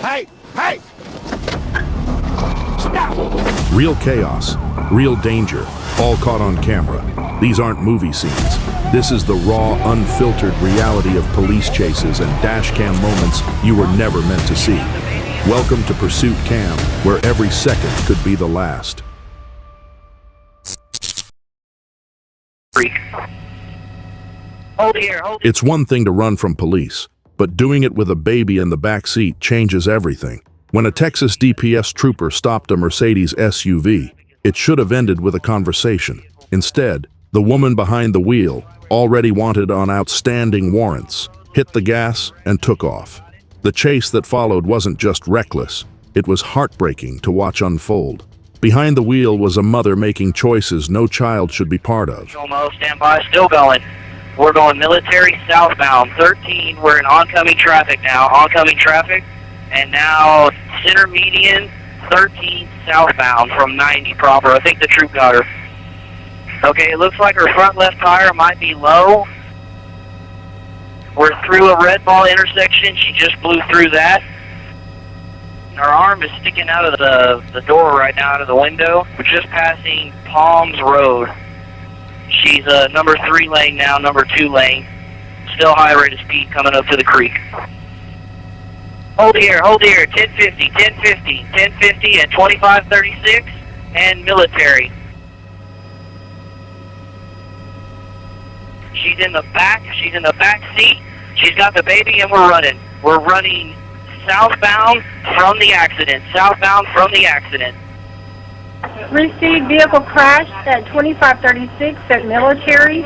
Hey! Hey! Stop! Real chaos, real danger, all caught on camera. These aren't movie scenes. This is the raw, unfiltered reality of police chases and dash cam moments you were never meant to see. Welcome to Pursuit Cam, where every second could be the last. Hold here, hold here. It's one thing to run from police, but doing it with a baby in the back seat changes everything. When a Texas DPS trooper stopped a Mercedes SUV, it should have ended with a conversation. Instead, the woman behind the wheel, already wanted on outstanding warrants, hit the gas and took off. The chase that followed wasn't just reckless, it was heartbreaking to watch unfold. Behind the wheel was a mother making choices no child should be part of. Almost, stand by, still going. We're going military southbound, 13. We're in oncoming traffic now, oncoming traffic. And now center median, 13 southbound from 90 proper. I think the troop got her. Okay, it looks like her front left tire might be low. We're through a red ball intersection. She just blew through that. Her arm is sticking out of the door right now, out of the window. We're just passing Palms Road. She's number 3 lane now, number 2 lane. Still high rate of speed coming up to the creek. Hold here, 1050, 1050, 1050 at 2536 and military. She's in the back seat. She's got the baby and we're running. We're running southbound from the accident, Received vehicle crashed at 2536 at military.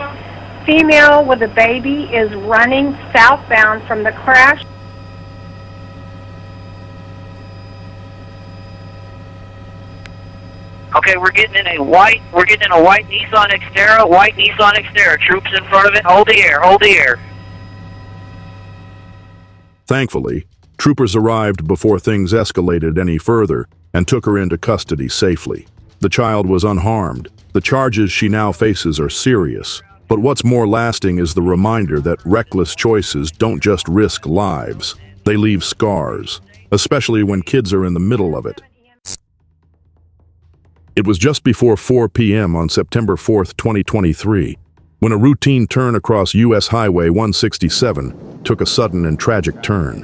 Female with a baby is running southbound from the crash. Okay, we're getting in a white Nissan Xterra, troops in front of it. Hold the air. Thankfully, troopers arrived before things escalated any further and took her into custody safely. The child was unharmed. The charges she now faces are serious. But what's more lasting is the reminder that reckless choices don't just risk lives. They leave scars, especially when kids are in the middle of it. It was just before 4 p.m. on September 4, 2023, when a routine turn across U.S. Highway 167 took a sudden and tragic turn.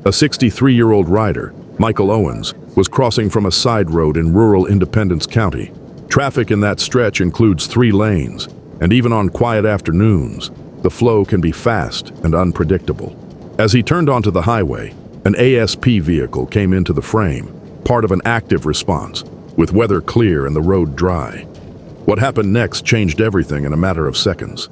A 63-year-old rider, Michael Owens, was crossing from a side road in rural Independence County. Traffic in that stretch includes 3 lanes, and even on quiet afternoons, the flow can be fast and unpredictable. As he turned onto the highway, an ASP vehicle came into the frame, part of an active response, with weather clear and the road dry. What happened next changed everything in a matter of seconds.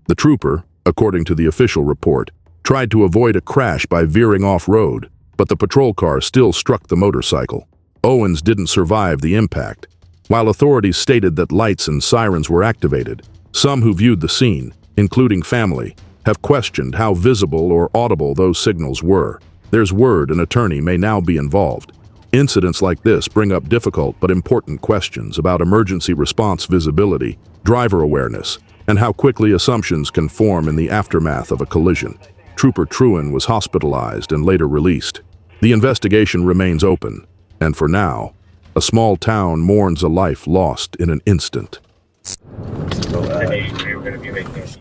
The trooper, according to the official report, tried to avoid a crash by veering off-road, but the patrol car still struck the motorcycle. Owens didn't survive the impact. While authorities stated that lights and sirens were activated, some who viewed the scene, including family, have questioned how visible or audible those signals were. There's word an attorney may now be involved. Incidents like this bring up difficult but important questions about emergency response visibility, driver awareness, and how quickly assumptions can form in the aftermath of a collision. Trooper Truen was hospitalized and later released. The investigation remains open, and for now, a small town mourns a life lost in an instant.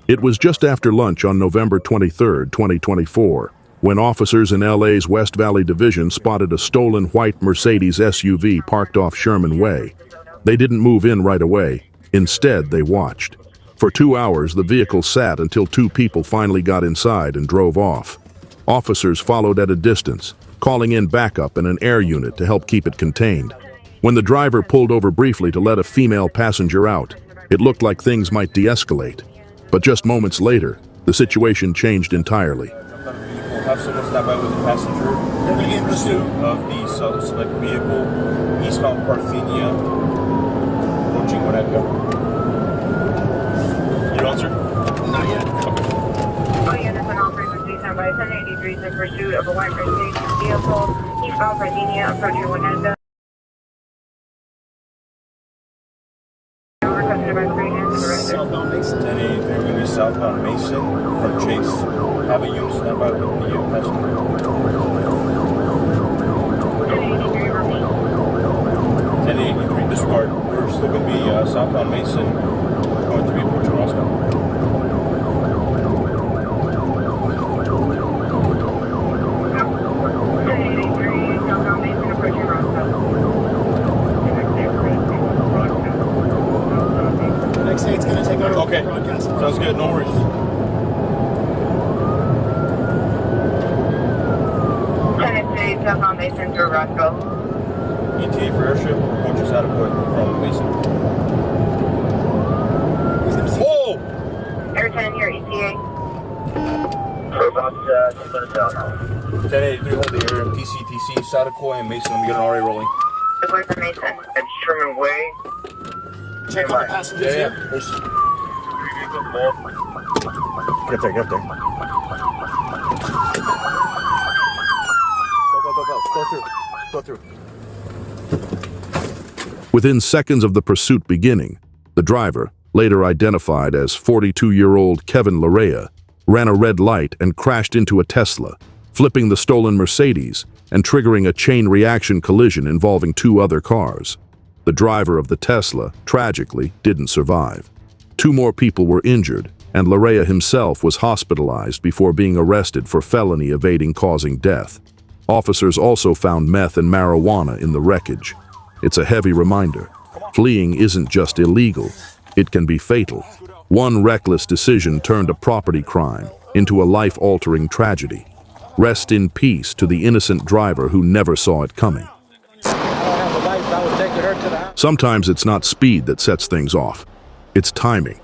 It was just after lunch on November 23, 2024, when officers in LA's West Valley Division spotted a stolen white Mercedes SUV parked off Sherman Way. They didn't move in right away. Instead, they watched. For 2 hours, the vehicle sat until 2 people finally got inside and drove off. Officers followed at a distance, calling in backup and an air unit to help keep it contained. When the driver pulled over briefly to let a female passenger out, It looked like things might de-escalate, but just moments later, the situation changed entirely. We'll have someone stop by with the passenger in pursuit of the suspect vehicle, eastbound Parthenia, approaching Winnetka. You on, sir? Not yet. Okay. All units and all frequencies stand by 1083 in pursuit of a white Mercedes vehicle, eastbound Parthenia, approaching Winnetka. Southbound Mason. 1083, we're going to be southbound Mason from Chase. Have a unit stand by with the passenger. 1083, repeat. 1083, disregard. We're still going to be southbound Mason, going to be approaching Roscoe. 1083, southbound Mason, approaching Roscoe. Next state's gonna take over Okay, the broadcast. sounds good, no worries. 1083, southbound Mason through Roscoe. ETA for airship, approaching Satapoy from Mason. Whoa! Air 10, your ETA. About 1083, hold the air. TCTC, Satapoy and Mason, I'm getting already rolling. Deploy for Mason. It's Sherman Way. Check on the passengers here. There's... Get there, get there. Go through. Within seconds of the pursuit beginning, the driver, later identified as 42-year-old Kevin Larea, ran a red light and crashed into a Tesla, flipping the stolen Mercedes and triggering a chain reaction collision involving two other cars. The driver of the Tesla, tragically, didn't survive. Two more people were injured, and Larea himself was hospitalized before being arrested for felony evading causing death. Officers also found meth and marijuana in the wreckage. It's a heavy reminder. Fleeing isn't just illegal, it can be fatal. One reckless decision turned a property crime into a life-altering tragedy. Rest in peace to the innocent driver who never saw it coming. Sometimes it's not speed that sets things off. It's timing.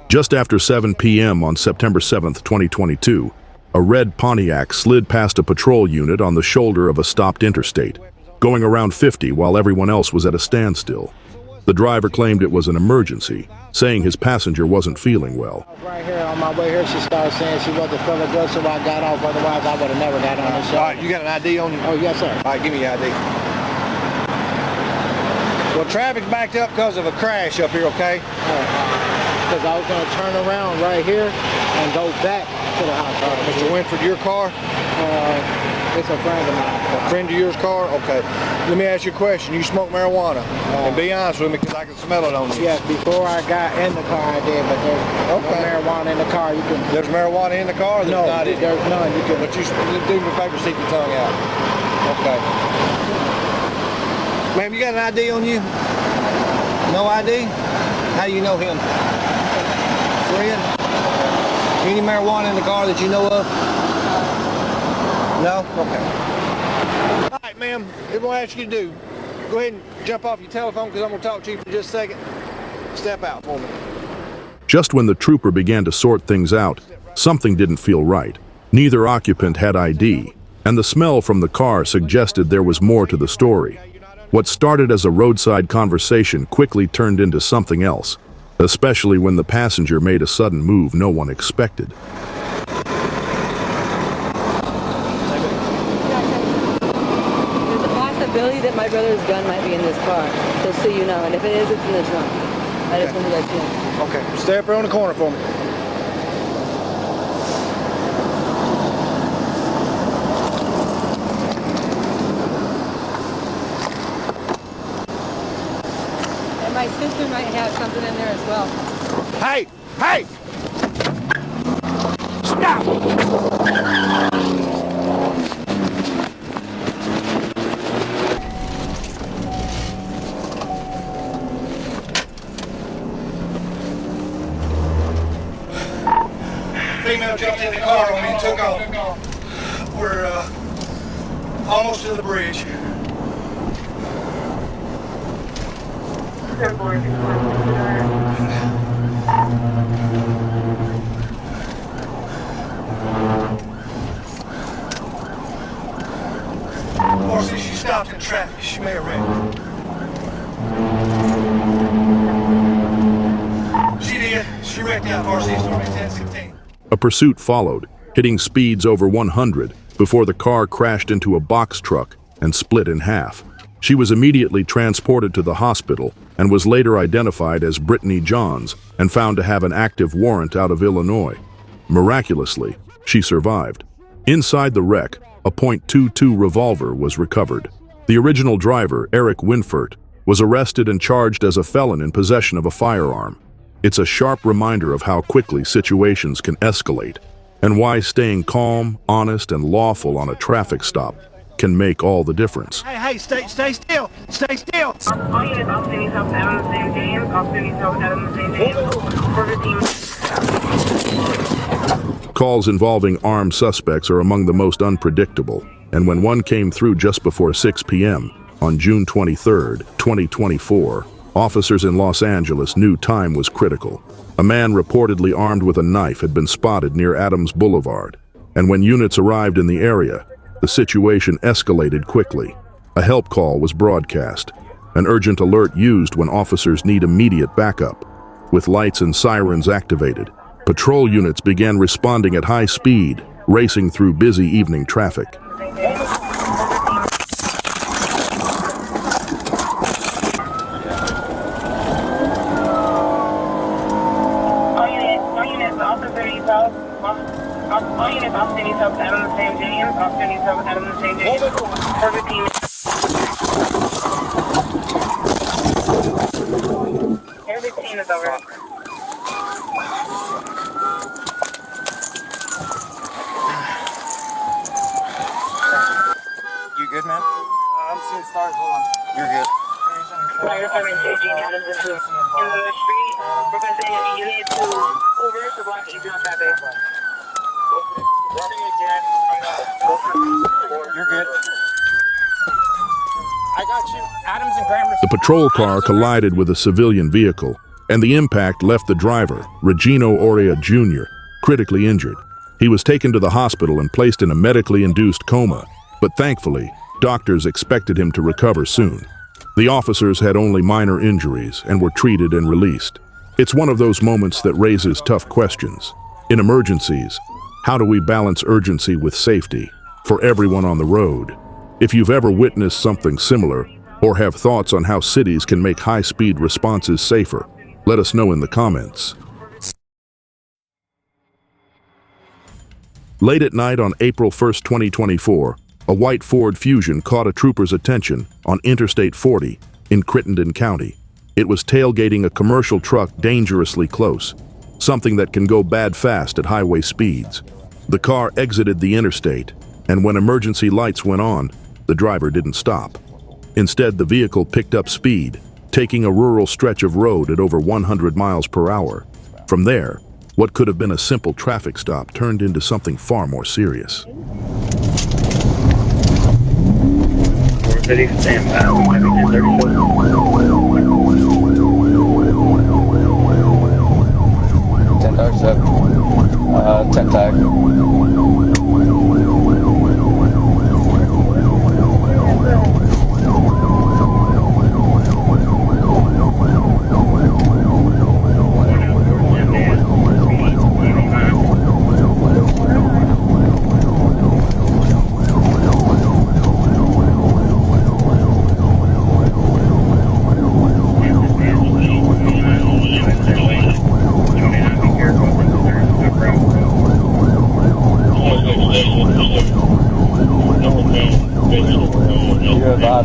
Just after 7 p.m. on September 7th, 2022, a red Pontiac slid past a patrol unit on the shoulder of a stopped interstate, going around 50 while everyone else was at a standstill. The driver claimed it was an emergency, saying his passenger wasn't feeling well. Right here, on my way here, she started saying she wasn't feeling good, so I got off. Otherwise, I would have never got on the show. All right, you got an ID on you? Oh, yes, sir. All right, give me your ID. Well, traffic's backed up because of a crash up here, okay? Because I was going to turn around right here and go back to the house. Mr. Winford, your car? It's a friend of mine. A friend of yours car? Okay. Let me ask you a question. You smoke marijuana? And be honest with me, because I can smell it on you. Yes, before I got in the car, I did, but there's no marijuana in the car. You can. There's marijuana in the car? Or No, not in there's none. You can. But you do me a favor, stick your tongue out. Okay. Ma'am, you got an ID on you? No ID? How do you know him? Friend? Any marijuana in the car that you know of? No? Okay. All right, ma'am. Here's what I ask you to do. Go ahead and jump off your telephone because I'm going to talk to you for just a second. Step out for me. Just when the trooper began to sort things out, something didn't feel right. Neither occupant had ID, and the smell from the car suggested there was more to the story. What started as a roadside conversation quickly turned into something else, especially when the passenger made a sudden move no one expected. There's a possibility that my brother's gun might be in this car, just so you know. And if it is, it's in the trunk. I just wanted to let you know. Okay. Stay up here on the corner for me. And my sister might have something in there as well. Hey! Hey! Stop! Female jumped in the car on me and took off. We're almost to the bridge. A pursuit followed, hitting speeds over 100 before the car crashed into a box truck and split in half. She was immediately transported to the hospital and was later identified as Brittany Johns and found to have an active warrant out of Illinois. Miraculously, she survived. Inside the wreck, a .22 revolver was recovered. The original driver, Eric Winfert, was arrested and charged as a felon in possession of a firearm. It's a sharp reminder of how quickly situations can escalate and why staying calm, honest, and lawful on a traffic stop can make all the difference. Hey, stay still. Stay still. All units, all cities, help Adam the St. James. All cities, help Adam the St. James. Calls involving armed suspects are among the most unpredictable, and when one came through just before 6 p.m. on June 23, 2024, officers in Los Angeles knew time was critical. A man reportedly armed with a knife had been spotted near Adams Boulevard, and when units arrived in the area, the situation escalated quickly. A help call was broadcast, an urgent alert used when officers need immediate backup. With lights and sirens activated, patrol units began responding at high speed, racing through busy evening traffic. All units, all cities, help Adam the St. James. All cities, help Adam the St. James. Perfect team. Every team is over. You good, man? I'm seeing stars. Hold on. You're good. Fire department changing Adams into in the street. We're going to send you unit to over to block easy on traffic. You're good. I got you. Adams and Grammar. The patrol car collided with a civilian vehicle, and the impact left the driver, Regino Oria Jr., critically injured. He was taken to the hospital and placed in a medically induced coma, but thankfully, doctors expected him to recover soon. The officers had only minor injuries and were treated and released. It's one of those moments that raises tough questions. In emergencies, how do we balance urgency with safety for everyone on the road? If you've ever witnessed something similar or have thoughts on how cities can make high-speed responses safer, let us know in the comments. Late at night on April 1, 2024, a white Ford Fusion caught a trooper's attention on Interstate 40 in Crittenden County. It was tailgating a commercial truck dangerously close, something that can go bad fast at highway speeds. The car exited the interstate, and when emergency lights went on, the driver didn't stop. Instead, the vehicle picked up speed, taking a rural stretch of road at over 100 miles per hour. From there, what could have been a simple traffic stop turned into something far more serious. City, stand by. 1037. 10 tag.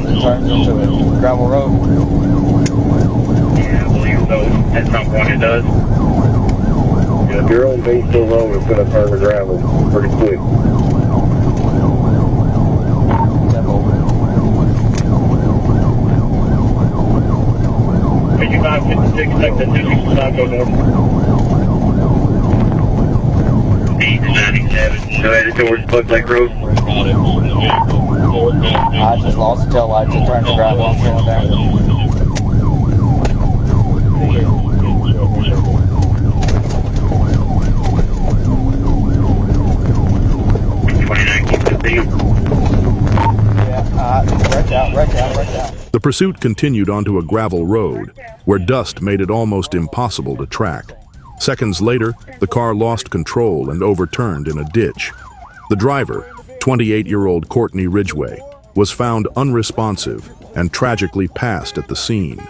Turns into a gravel road. Yeah, I believe so. At some point it does. Yeah, if you're on Batesville Road, it's going to turn to gravel pretty quick. 5556, take the 265, go north. 897, go ahead towards Buck Lake Road. I just lost the tail lights and turned to gravel. I'm going down. The pursuit continued onto a gravel road, where dust made it almost impossible to track. Seconds later, the car lost control and overturned in a ditch. The driver, 28-year-old Courtney Ridgway, was found unresponsive and tragically passed at the scene.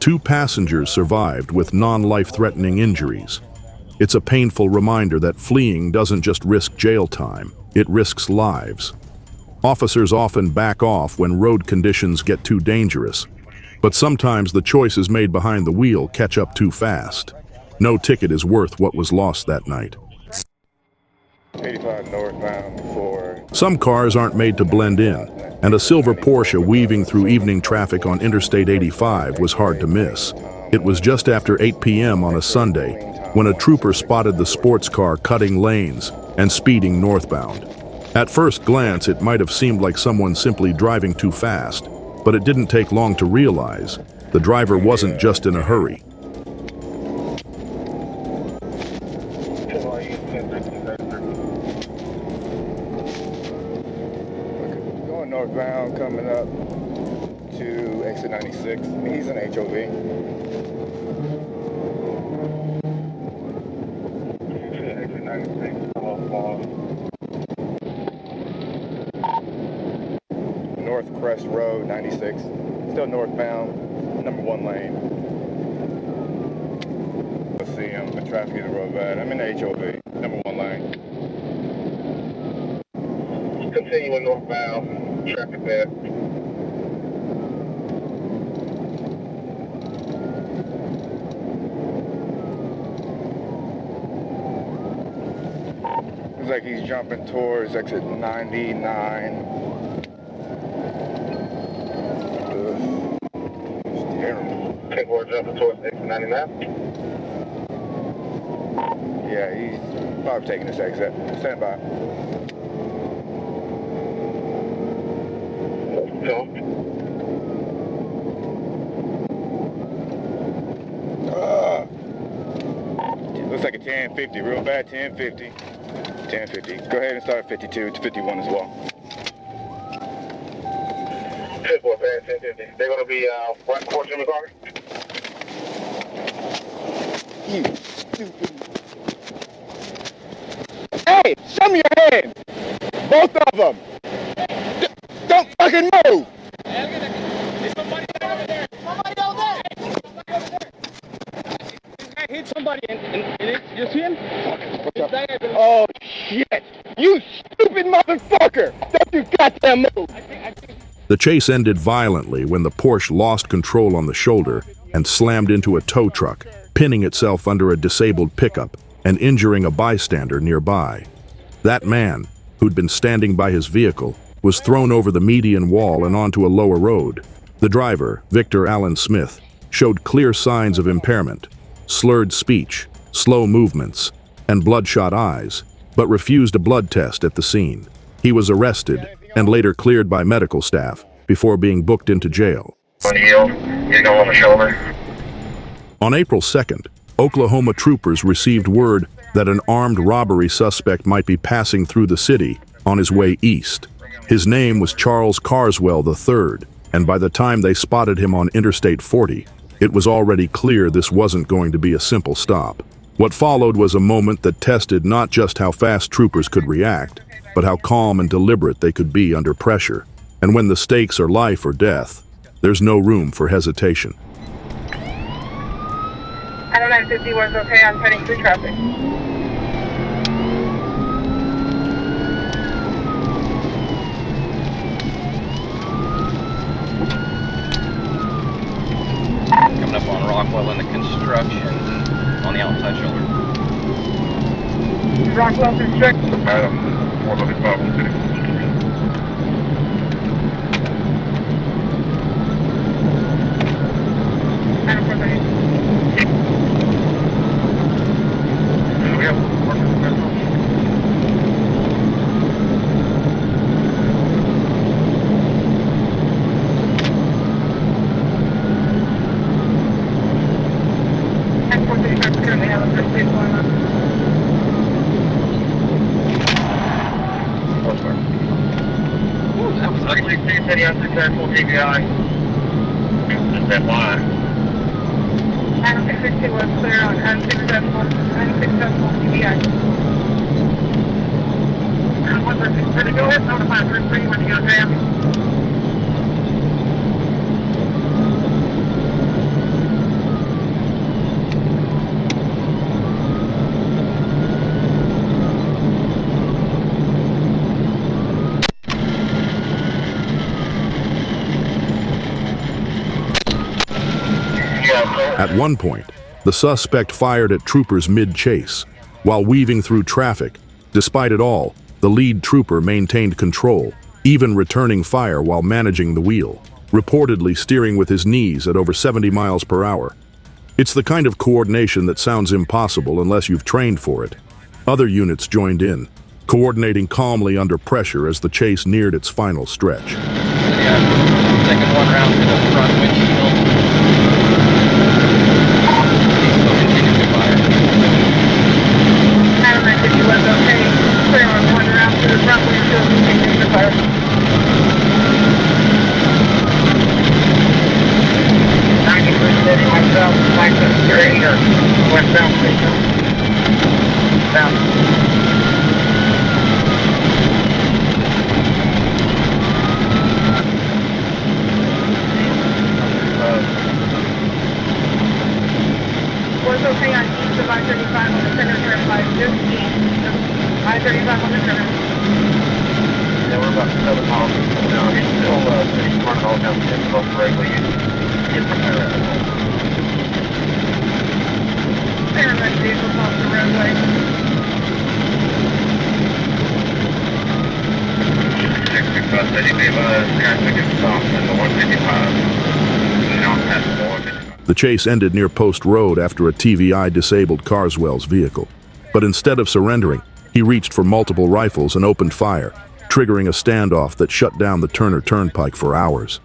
2 passengers survived with non-life-threatening injuries. It's a painful reminder that fleeing doesn't just risk jail time, it risks lives. Officers often back off when road conditions get too dangerous, but sometimes the choices made behind the wheel catch up too fast. No ticket is worth what was lost that night. 85 northbound for... Some cars aren't made to blend in, and a silver Porsche weaving through evening traffic on Interstate 85 was hard to miss. It was just after 8 p.m. on a Sunday when a trooper spotted the sports car cutting lanes and speeding northbound. At first glance, it might have seemed like someone simply driving too fast, but it didn't take long to realize the driver wasn't just in a hurry. Going northbound, coming up to exit 96. He's an HOV. Exit 96, North Crest Road, 96. Still northbound, number 1 lane. Let's see him. The traffic is the road bad. I'm in the HOV, number 1 lane. Continuing northbound, traffic bad. Looks like he's jumping towards exit 99. We're jumping towards exit 99. Yeah, he's probably taking this exit. Stand by. Looks like a 1050, real bad 1050. 1050. Go ahead and start at 52 to 51 as well. 1050. They're going to be right towards Jimmy Carter. You stupid. Hey, show me your hands. Both of them. Don't fucking move. There's somebody over there. Somebody over there. This guy hit somebody and you see him? Oh shit. You stupid motherfucker. Don't you goddamn move. The chase ended violently when the Porsche lost control on the shoulder and slammed into a tow truck, pinning itself under a disabled pickup and injuring a bystander nearby. That man, who'd been standing by his vehicle, was thrown over the median wall and onto a lower road. The driver, Victor Allen Smith, showed clear signs of impairment, slurred speech, slow movements, and bloodshot eyes, but refused a blood test at the scene. He was arrested and later cleared by medical staff before being booked into jail. On the heel, getting on the shoulder. On April 2nd, Oklahoma troopers received word that an armed robbery suspect might be passing through the city on his way east. His name was Charles Carswell III, and by the time they spotted him on Interstate 40, it was already clear this wasn't going to be a simple stop. What followed was a moment that tested not just how fast troopers could react, but how calm and deliberate they could be under pressure. And when the stakes are life or death, there's no room for hesitation. I don't know if 51's okay. I'm heading through traffic. Coming up on Rockwell in the construction on the outside shoulder. Rockwell construction. Madam, 155 City. City unsuccessful TPI. Just that line. Adam 662 was clear on unsuccessful TBI. One for the go ahead, notify 33 when you go jam. At one point, the suspect fired at troopers mid-chase. While weaving through traffic, despite it all, the lead trooper maintained control, even returning fire while managing the wheel, reportedly steering with his knees at over 70 miles per hour. It's the kind of coordination that sounds impossible unless you've trained for it. Other units joined in, coordinating calmly under pressure as the chase neared its final stretch. Second one round to the front windshield. Adam 950 was okay. Clear on one round to the front windshield. Continue to fire. Steady myself, Texas, straight or westbound station. Down. Was okay on east of I-35 on the center turn 515. I-35 on the center. Yeah, we're about 7 miles down. It's still pretty smart all down the both regularly. Paramedic vehicles off the roadway. The chase ended near Post Road after a TVI disabled Carswell's vehicle. But instead of surrendering, he reached for multiple rifles and opened fire, triggering a standoff that shut down the Turner Turnpike for hours.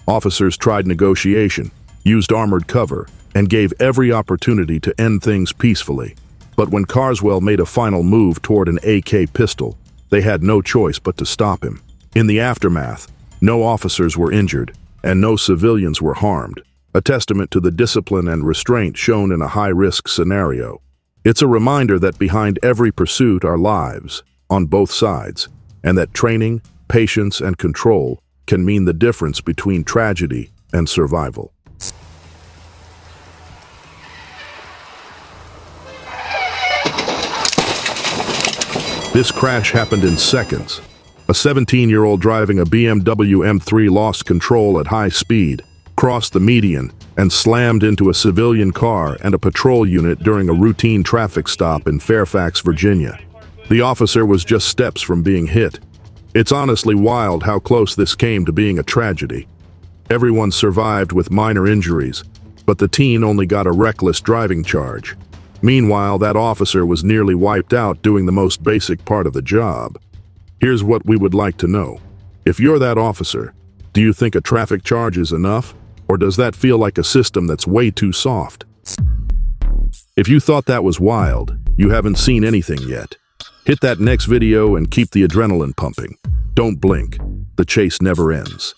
Officers tried negotiation, used armored cover, and gave every opportunity to end things peacefully. But when Carswell made a final move toward an AK pistol, they had no choice but to stop him. In the aftermath, no officers were injured, and no civilians were harmed, a testament to the discipline and restraint shown in a high-risk scenario. It's a reminder that behind every pursuit are lives, on both sides, and that training, patience, and control can mean the difference between tragedy and survival. This crash happened in seconds. A 17-year-old driving a BMW M3 lost control at high speed, crossed the median, and slammed into a civilian car and a patrol unit during a routine traffic stop in Fairfax, Virginia. The officer was just steps from being hit. It's honestly wild how close this came to being a tragedy. Everyone survived with minor injuries, but the teen only got a reckless driving charge. Meanwhile, that officer was nearly wiped out doing the most basic part of the job. Here's what we would like to know. If you're that officer, do you think a traffic charge is enough? Or does that feel like a system that's way too soft? If you thought that was wild, you haven't seen anything yet. Hit that next video and keep the adrenaline pumping. Don't blink. The chase never ends.